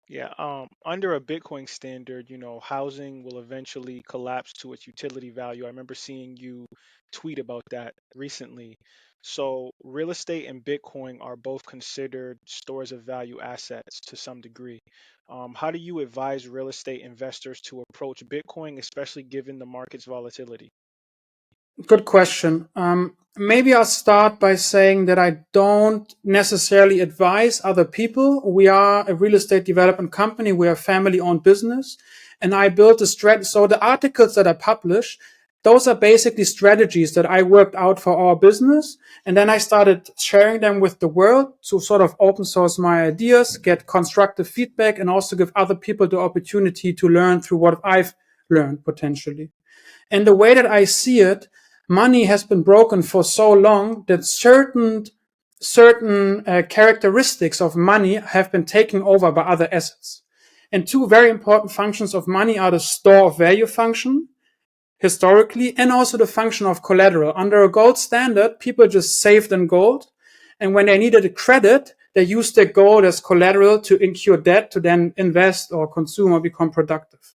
Yeah, under a Bitcoin standard, housing will eventually collapse to its utility value. I remember seeing you tweet about that recently. So, real estate and Bitcoin are both considered stores of value assets to some degree. How do you advise real estate investors to approach Bitcoin, especially given the market's volatility? Good question. Maybe I'll start by saying that I don't necessarily advise other people. We are a real estate development company. We are a family owned business. And I built a strategy. So the articles that I publish, those are basically strategies that I worked out for our business. And then I started sharing them with the world to sort of open source my ideas, get constructive feedback, and also give other people the opportunity to learn through what I've learned potentially. And the way that I see it, money has been broken for so long that certain characteristics of money have been taken over by other assets. And two very important functions of money are the store of value function historically and also the function of collateral. Under a gold standard, people just saved in gold. And when they needed a credit, they used their gold as collateral to incur debt to then invest or consume or become productive.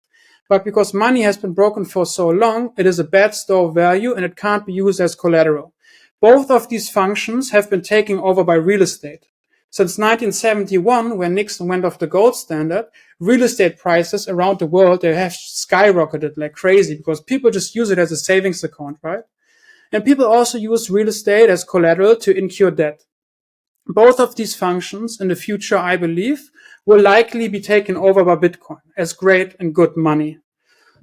But because money has been broken for so long, it is a bad store of value and it can't be used as collateral. Both of these functions have been taken over by real estate. Since 1971, when Nixon went off the gold standard, real estate prices around the world, they have skyrocketed like crazy because people just use it as a savings account, right? And people also use real estate as collateral to incur debt. Both of these functions in the future, I believe, will likely be taken over by Bitcoin as great and good money.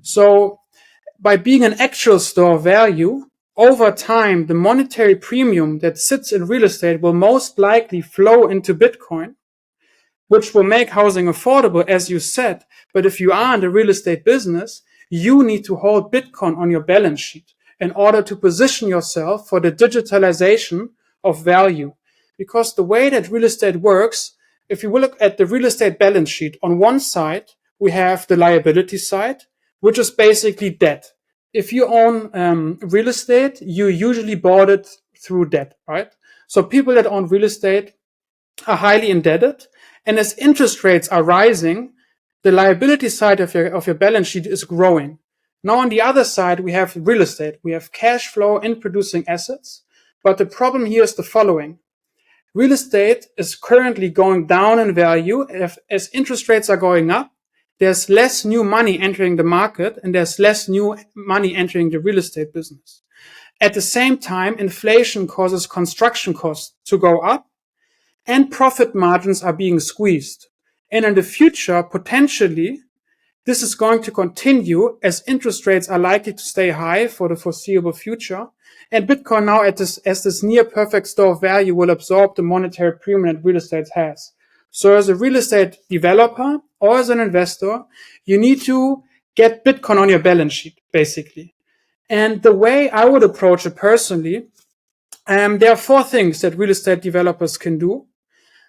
So by being an actual store of value, over time, the monetary premium that sits in real estate will most likely flow into Bitcoin, which will make housing affordable, as you said. But if you are in the real estate business, you need to hold Bitcoin on your balance sheet in order to position yourself for the digitalization of value. Because the way that real estate works, if you look at the real estate balance sheet, on one side, we have the liability side, which is basically debt. If you own real estate, you usually bought it through debt, right? So people that own real estate are highly indebted. And as interest rates are rising, the liability side of your balance sheet is growing. Now, on the other side, we have real estate. We have cash flow in producing assets. But the problem here is the following. Real estate is currently going down in value. As interest rates are going up, there's less new money entering the market and there's less new money entering the real estate business. At the same time, inflation causes construction costs to go up and profit margins are being squeezed. And in the future, potentially, this is going to continue as interest rates are likely to stay high for the foreseeable future. And Bitcoin now as this near perfect store of value will absorb the monetary premium that real estate has. So as a real estate developer or as an investor, you need to get Bitcoin on your balance sheet, basically. And the way I would approach it personally, there are four things that real estate developers can do.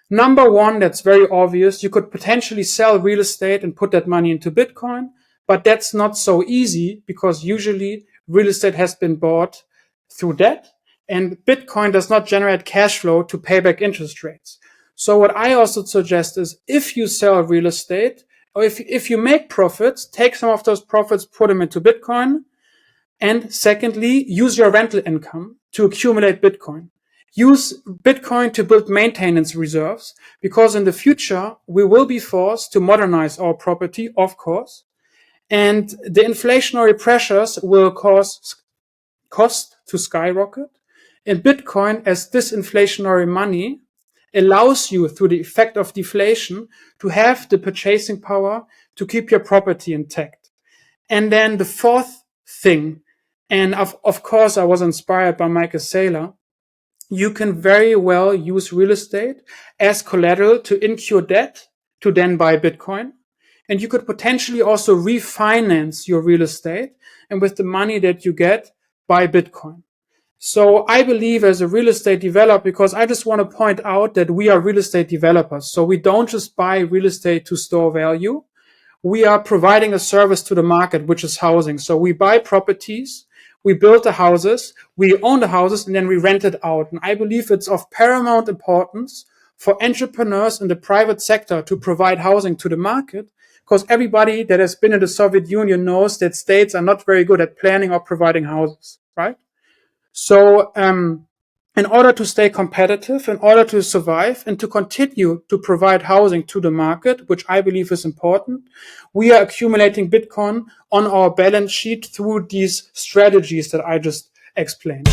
Number one, that's very obvious. You could potentially sell real estate and put that money into Bitcoin, but that's not so easy because usually real estate has been bought through debt and Bitcoin does not generate cash flow to pay back interest rates. So what I also suggest is if you sell real estate or if you make profits, take some of those profits, put them into Bitcoin. And secondly, use your rental income to accumulate Bitcoin. Use Bitcoin to build maintenance reserves because in the future, we will be forced to modernize our property, of course. And the inflationary pressures will cause cost to skyrocket. And Bitcoin, as disinflationary money, allows you through the effect of deflation to have the purchasing power to keep your property intact. And then the fourth thing, and of course, I was inspired by Michael Saylor. You can very well use real estate as collateral to incur debt to then buy Bitcoin. And you could potentially also refinance your real estate and with the money that you get, buy Bitcoin. So I believe as a real estate developer, because I just want to point out that we are real estate developers. So we don't just buy real estate to store value. We are providing a service to the market, which is housing. So we buy properties, we build the houses, we own the houses, and then we rent it out. And I believe it's of paramount importance for entrepreneurs in the private sector to provide housing to the market, because everybody that has been in the Soviet Union knows that states are not very good at planning or providing houses, right? So in order to stay competitive, in order to survive and to continue to provide housing to the market, which I believe is important, we are accumulating Bitcoin on our balance sheet through these strategies that I just explained.